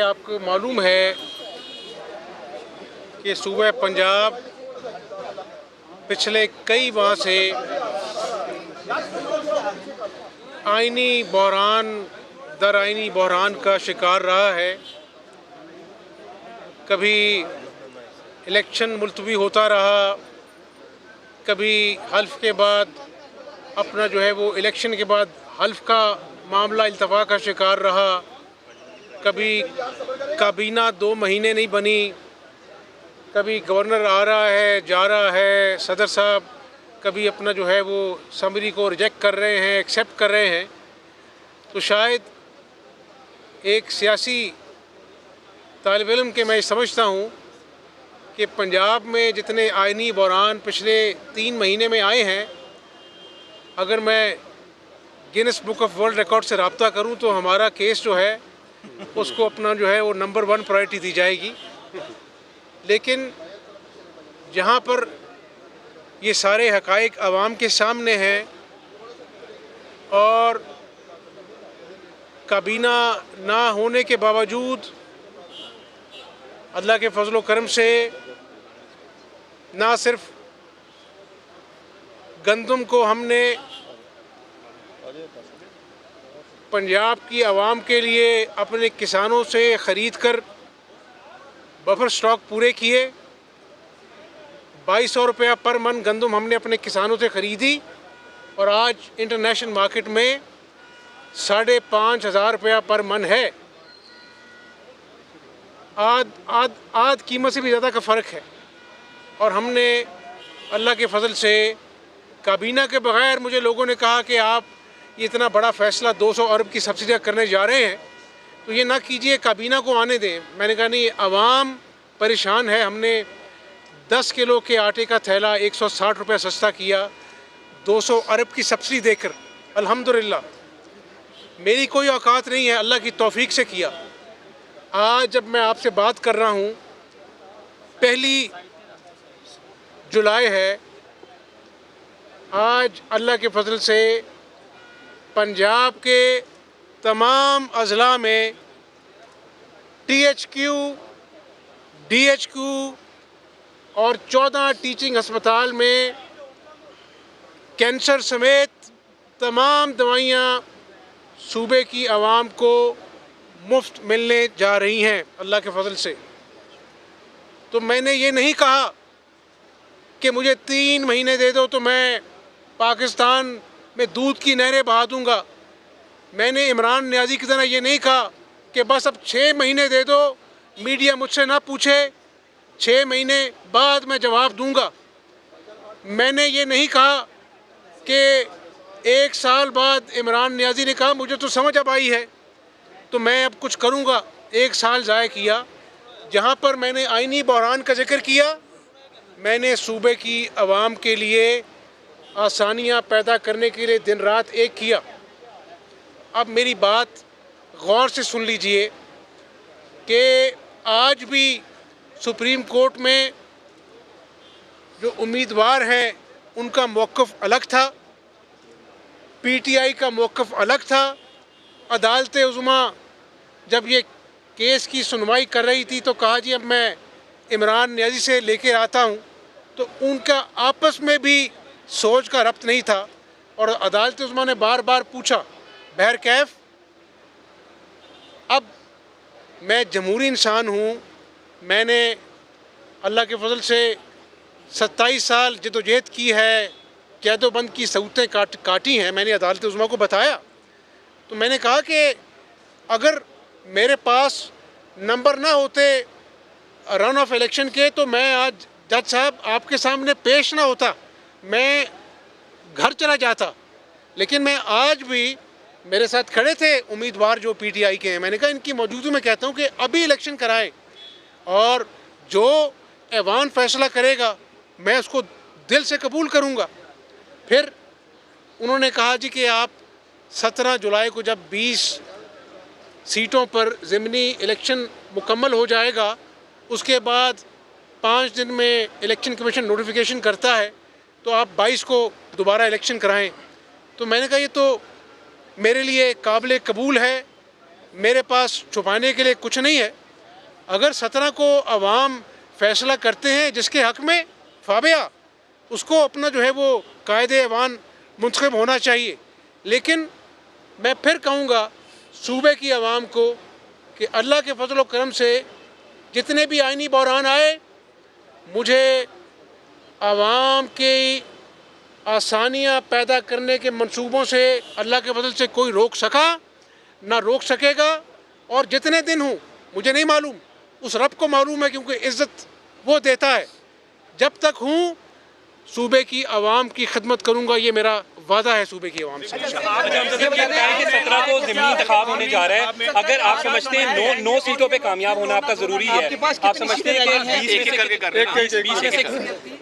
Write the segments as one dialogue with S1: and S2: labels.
S1: आपको मालूम है कि सूबे पंजाब पिछले कई माह से आईनी बहरान दर आईनी बहरान का शिकार रहा है। कभी इलेक्शन मुलतवी होता रहा, कभी हल्फ के बाद अपना जो है वो इलेक्शन के बाद हल्फ का मामला इल्तफा का शिकार रहा, कभी काबीना 2 महीने नहीं बनी, कभी गवर्नर आ रहा है जा रहा है, सदर साहब कभी अपना जो है वो समरी को रिजेक्ट कर रहे हैं, एक्सेप्ट कर रहे हैं। तो शायद एक सियासी तालिब इल्म के मैं समझता हूँ कि पंजाब में जितने आइनी बहरान पिछले 3 महीने में आए हैं, अगर मैं Guinness book of world record से रब्ता करूँ तो हमारा केस जो है उसको अपना जो है वो नंबर 1 प्रायोरिटी दी जाएगी। लेकिन जहाँ पर ये सारे हक़ाइक़ आवाम के सामने हैं और काबीना ना होने के बावजूद अल्लाह के फजल व करम से ना सिर्फ गंदम को हमने पंजाब की आवाम के लिए अपने किसानों से ख़रीद कर बफर स्टॉक पूरे किए, 2200 रुपया पर मन गंदम हमने अपने किसानों से ख़रीदी और आज इंटरनेशनल मार्केट में 5,500 रुपया पर मन है। आध कीमत से भी ज़्यादा का फ़र्क है। और हमने अल्लाह के फजल से काबीना के बग़ैर, मुझे लोगों ने कहा कि आप ये इतना बड़ा फ़ैसला 200 अरब की सब्सिडियाँ करने जा रहे हैं तो ये ना कीजिए, काबीना को आने दें। मैंने कहा नहीं, आवाम परेशान है। हमने 10 किलो के आटे का थैला 160 रुपये सस्ता किया 200 अरब की सब्सिडी देकर। अल्हम्दुलिल्लाह, मेरी कोई औकात नहीं है, अल्लाह की तौफीक से किया। आज जब मैं आपसे बात कर रहा हूँ, 1 जुलाई है। आज अल्लाह के फजल से पंजाब के तमाम अज़ला में THQ, DHQ और 14 टीचिंग अस्पताल में कैंसर समेत तमाम दवाइयाँ सूबे की आवाम को मुफ्त मिलने जा रही हैं अल्लाह के फजल से। तो मैंने ये नहीं कहा कि मुझे 3 महीने दे दो तो मैं पाकिस्तान में दूध की नहरें बहा दूँगा। मैंने इमरान नियाज़ी की तरह ये नहीं कहा कि बस अब 6 महीने दे दो, मीडिया मुझसे ना पूछे, 6 महीने बाद मैं जवाब दूँगा। मैंने ये नहीं कहा कि 1 साल बाद इमरान नियाज़ी ने कहा मुझे तो समझ अब आई है तो मैं अब कुछ करूँगा। 1 साल ज़ाया किया। जहाँ पर मैंने आइनी बहरान का जिक्र किया, मैंने सूबे की आवाम के लिए आसानियाँ पैदा करने के लिए दिन रात एक किया। अब मेरी बात गौर से सुन लीजिए कि आज भी सुप्रीम कोर्ट में जो उम्मीदवार हैं उनका मौक़िफ़ अलग था, PTI का मौक़िफ़ अलग था। अदालत उज़्मा जब ये केस की सुनवाई कर रही थी तो कहा जी अब मैं इमरान नियाज़ी से लेके आता हूँ, तो उनका आपस में भी सोच का रब्त नहीं था। और अदालत उज़्मा ने बार बार पूछा बहर कैफ। अब मैं जमहूरी इंसान हूँ, मैंने अल्लाह के फजल से 27 साल जदोजहद की है, कैदोबंद की सहूलतें काटी हैं। मैंने अदालत उज़्मा को बताया तो मैंने कहा कि अगर मेरे पास नंबर ना होते रन ऑफ इलेक्शन के तो मैं आज जज साहब आपके सामने पेश ना होता, मैं घर चला जाता। लेकिन मैं आज भी, मेरे साथ खड़े थे उम्मीदवार जो PTI के हैं, मैंने कहा इनकी मौजूदगी में कहता हूँ कि अभी इलेक्शन कराएं और जो ऐवान फ़ैसला करेगा मैं उसको दिल से कबूल करूँगा। फिर उन्होंने कहा जी कि आप 17 जुलाई को जब 20 सीटों पर ज़िमनी इलेक्शन मुकम्मल हो जाएगा, उसके बाद 5 दिन में इलेक्शन कमीशन नोटिफिकेशन करता है तो आप 22 को दोबारा इलेक्शन कराएं। तो मैंने कहा ये तो मेरे लिए काबिल कबूल है मेरे पास छुपाने के लिए कुछ नहीं है। अगर 17 को अवाम फैसला करते हैं जिसके हक़ में फाबिया, उसको अपना जो है वो कायदे अवान मुंतखब होना चाहिए। लेकिन मैं फिर कहूँगा सूबे की आवाम को कि अल्लाह के फजल व करम से जितने भी आइनी बहरान आए, मुझे आवाम की आसानियाँ पैदा करने के मंसूबों से अल्लाह के फजल से कोई रोक सका ना रोक सकेगा। और जितने दिन हूँ मुझे नहीं मालूम, उस रब को मालूम है, क्योंकि इज़्ज़त वो देता है। जब तक हूँ सूबे की आवाम की खिदमत करूँगा, ये मेरा वादा है सूबे की आवाम से।
S2: आप 17 को ज़मीनी इंतखाब होने जा रहा है, अगर आप समझते हैं 9 सीटों पे कामयाब होना आपका ज़रूरी है, आप समझते हैं कि 20 में से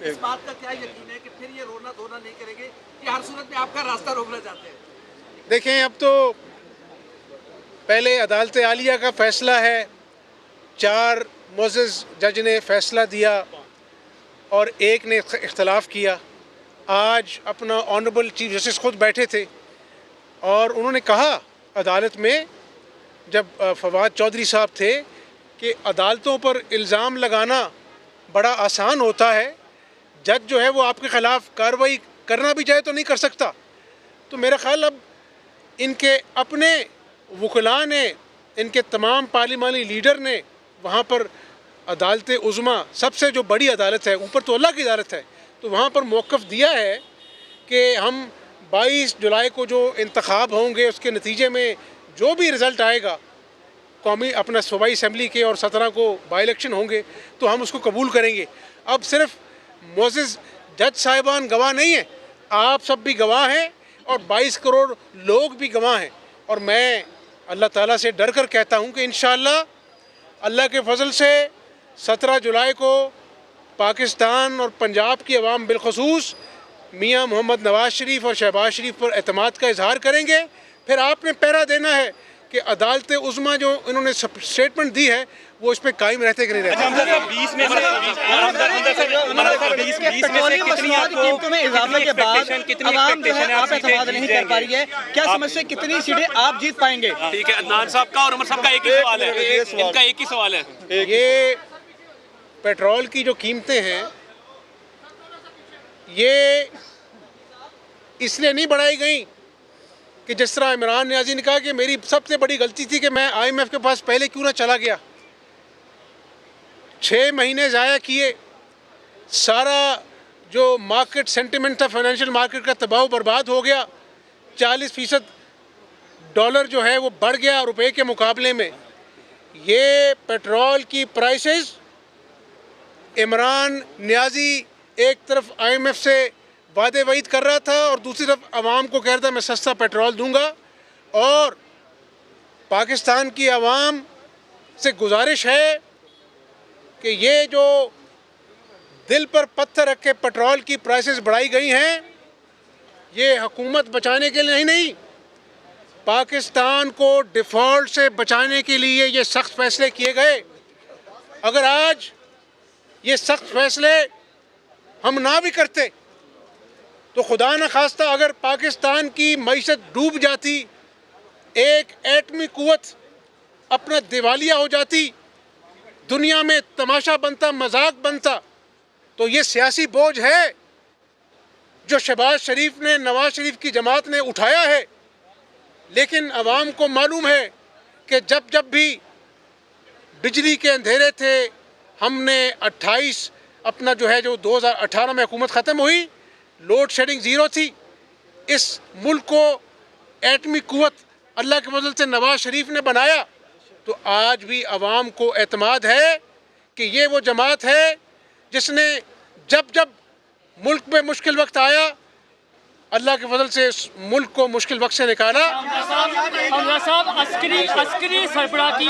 S3: इस बात का क्या यकीन है कि फिर ये रोना धोना नहीं करेंगे कि हर सूरत में आपका रास्ता रोकना चाहते हैं?
S1: देखें, अब तो पहले अदालत आलिया का फ़ैसला है, 4 मुअज़्ज़ज़ जज ने फ़ैसला दिया और एक ने इख्तलाफ किया। आज अपना ऑनरेबल चीफ जस्टिस खुद बैठे थे और उन्होंने कहा अदालत में, जब फवाद चौधरी साहब थे, कि अदालतों पर इल्ज़ाम लगाना बड़ा आसान होता है, जज जो है वो आपके ख़िलाफ़ कार्रवाई करना भी चाहे तो नहीं कर सकता। तो मेरा ख़्याल अब इनके अपने वकला ने, इनके तमाम पार्लिमानी लीडर ने वहाँ पर अदालत उज़्मा, सबसे जो बड़ी अदालत है, ऊपर तो अल्लाह की अदालत है, तो वहाँ पर मौक़िफ़ दिया है कि हम 22 जुलाई को जो इंतखाब होंगे उसके नतीजे में जो भी रिज़ल्ट आएगा, कौमी अपना सूबाई असम्बली के, और 17 को बाई इलेक्शन होंगे, तो हम उसको कबूल करेंगे। अब सिर्फ मुअज़्ज़ज़ जज साहिबान गवाह नहीं हैं, आप सब भी गवाह हैं और 22 करोड़ लोग भी गवाह हैं। और मैं अल्लाह ताला से डर कर कहता हूँ कि इंशाअल्लाह अल्लाह के फजल से 17 जुलाई को पाकिस्तान और पंजाब की अवाम बिलखसूस मियाँ मोहम्मद नवाज़ शरीफ और शहबाज शरीफ पर एतमाद का इजहार करेंगे। फिर आपने पहरा देना है कि अदालत उज़्मा जो इन्होंने स्टेटमेंट दी है वो इस पर कायम रहते कि नहीं रहते।
S2: 20 में कितनी कीमतों में इजाफे के बाद आवाम जो है आप एतमाद नहीं कर पा रही है, क्या समझ से कितनी सीटें आप जीत पाएंगे?
S4: ठीक है, अदनान साहब का और उमर साहब का एक ही सवाल है, इनका एक ही सवाल है।
S1: ये पेट्रोल की जो कीमतें हैं ये इसलिए नहीं बढ़ाई गई कि जिस तरह इमरान नियाज़ी ने कहा कि मेरी सबसे बड़ी गलती थी कि मैं IMF के पास पहले क्यों ना चला गया। 6 महीने ज़ाया किए, सारा जो मार्केट सेंटिमेंट था, फाइनेंशियल मार्केट का तबाह बर्बाद हो गया। 40% डॉलर जो है वो बढ़ गया रुपए के मुकाबले में। ये पेट्रोल की प्राइसेस, इमरान नियाज़ी एक तरफ IMF से वादे वईद कर रहा था और दूसरी तरफ आवाम को कह रहा था मैं सस्ता पेट्रोल दूंगा। और पाकिस्तान की आवाम से गुजारिश है कि ये जो दिल पर पत्थर रख के पेट्रोल की प्राइसेस बढ़ाई गई हैं, ये हुकूमत बचाने के लिए नहीं, पाकिस्तान को डिफ़ॉल्ट से बचाने के लिए ये सख्त फ़ैसले किए गए। अगर आज ये सख्त फ़ैसले हम ना भी करते तो खुदा न खास्ता अगर पाकिस्तान की मईशत डूब जाती, एक एटमी कुव्वत अपना दिवालिया हो जाती, दुनिया में तमाशा बनता, मजाक बनता, तो ये सियासी बोझ है जो शहबाज शरीफ ने, नवाज शरीफ की जमात ने उठाया है। लेकिन अवाम को मालूम है कि जब जब भी बिजली के अंधेरे थे, हमने 28 अपना जो है जो 2018 में हुकूमत ख़त्म हुई, लोड शेडिंग ज़ीरो थी। इस मुल्क को एटमी कुव्वत अल्लाह के फजल से नवाज शरीफ ने बनाया। तो आज भी अवाम को एतमाद है कि ये वो जमात है जिसने जब जब मुल्क में मुश्किल वक्त आया, अल्लाह के फजल से इस मुल्क को मुश्किल वक्त से निकाला।
S5: हमजा साहब अस्करी सरबराह की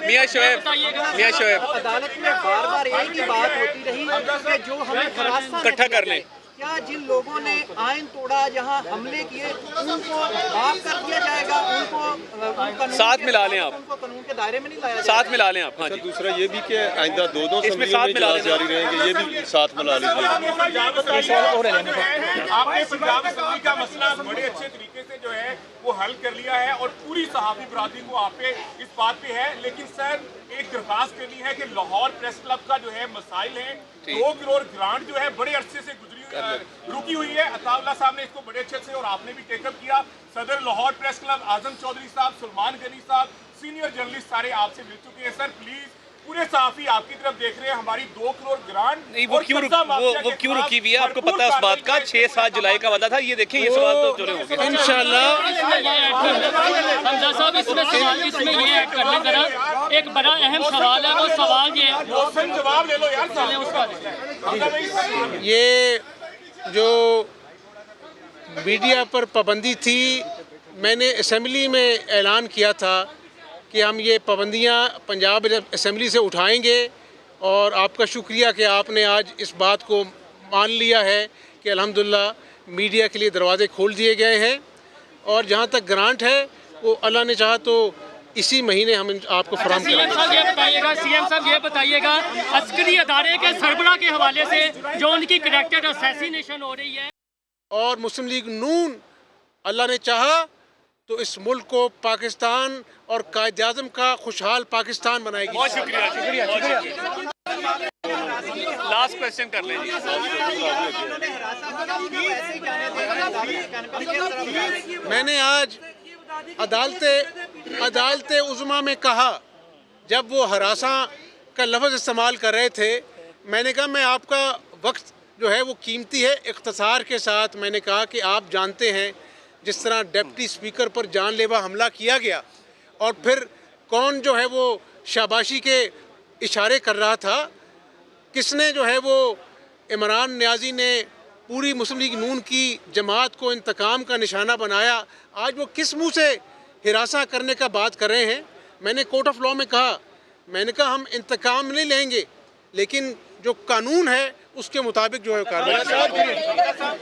S4: मियां शोएब
S3: अदालत में बार बार एक ही बात होती रही कि जो हमें
S4: इकट्ठा कर लें।
S3: क्या जिन लोगों ने आइन तोड़ा, जहां हमले किए, उनको माफ कर दिया जाएगा? उनको
S4: साथ मिला लें आप,
S3: उनको कानून के दायरे में नहीं लाया
S4: साथ मिला लें आप। हाँ जी,
S6: दूसरा ये भी कि आइंदा दो
S4: इसमें
S6: असम्बलियों
S4: साथ
S6: में
S4: मिला
S6: इजलास जारी रहेंगे, ये भी साथ मिला लीजिए।
S7: आपने पंजाब असम्बली का मसला बड़े अच्छे तरीके से जो है वो हल कर लिया है और पूरी सहाफी बरादरी को आप पे इस बात पे है। लेकिन सर एक दरखास्त करनी है कि लाहौर प्रेस क्लब का जो है मसाइल है, 2 करोड़ ग्रांट जो है बड़े अरसे से रुकी हुई है। अताउल्लाह साहब ने इसको बड़े अच्छे से और आपने भी टेकअप किया। सदर लाहौर प्रेस क्लब आजम चौधरी साहब, सलमान गनी साहब, सीनियर जर्नलिस्ट सारे आपसे मिल चुके हैं। सर प्लीज, पूरे सहाफी आपकी तरफ देख रहे हैं। हमारी 2 करोड़ ग्रांट
S4: नहीं वो क्यों रुकी हुई है? आपको पता है उस बात का? 6-7 जुलाई का वादा था। ये देखें, ये सवाल तो जुड़े होंगे
S1: इंशाल्लाह।
S5: हमजा साहब इसमें ये ऐड करने जरा एक बड़ा अहम सवाल है, वो सवाल ये है,
S7: जवाब ले लो यार।
S1: ये जो मीडिया पर पाबंदी थी, मैंने असेंबली में ऐलान किया था कि हम ये पाबंदियां पंजाब असेंबली से उठाएंगे और आपका शुक्रिया कि आपने आज इस बात को मान लिया है कि अल्हम्दुलिल्लाह मीडिया के लिए दरवाजे खोल दिए गए हैं। और जहां तक ग्रांट है वो अल्लाह ने चाहा तो इसी महीने हम आपको फराहम
S5: सीएम साहब ये बताइएगा अस्करी अदारे के सरबराह के हवाले से जो उनकी करैक्टर असैसिनेशन हो रही है,
S1: और मुस्लिम लीग नून अल्लाह ने चाहा तो इस मुल्क को पाकिस्तान और कायद-ए-आज़म का खुशहाल पाकिस्तान बनाएगी।
S4: बहुत शुक्रिया। लास्ट क्वेश्चन कर लीजिए।
S1: मैंने आज अदालत उज़्मा में कहा, जब वो हरासा का लफ्ज़ इस्तेमाल कर रहे थे, मैंने कहा मैं आपका वक्त जो है वो कीमती है। इख्तिसार के साथ मैंने कहा कि आप जानते हैं जिस तरह डिप्टी स्पीकर पर जानलेवा हमला किया गया और फिर कौन जो है वो शाबाशी के इशारे कर रहा था, किसने जो है वो इमरान नियाज़ी ने पूरी मुस्लिम लीग नून की जमात को इंतकाम का निशाना बनाया, आज वो किस मुंह से हिरासा करने का बात कर रहे हैं। मैंने कोर्ट ऑफ लॉ में कहा, मैंने कहा हम इंतकाम नहीं लेंगे, लेकिन जो कानून है उसके मुताबिक जो है कार्रवाई।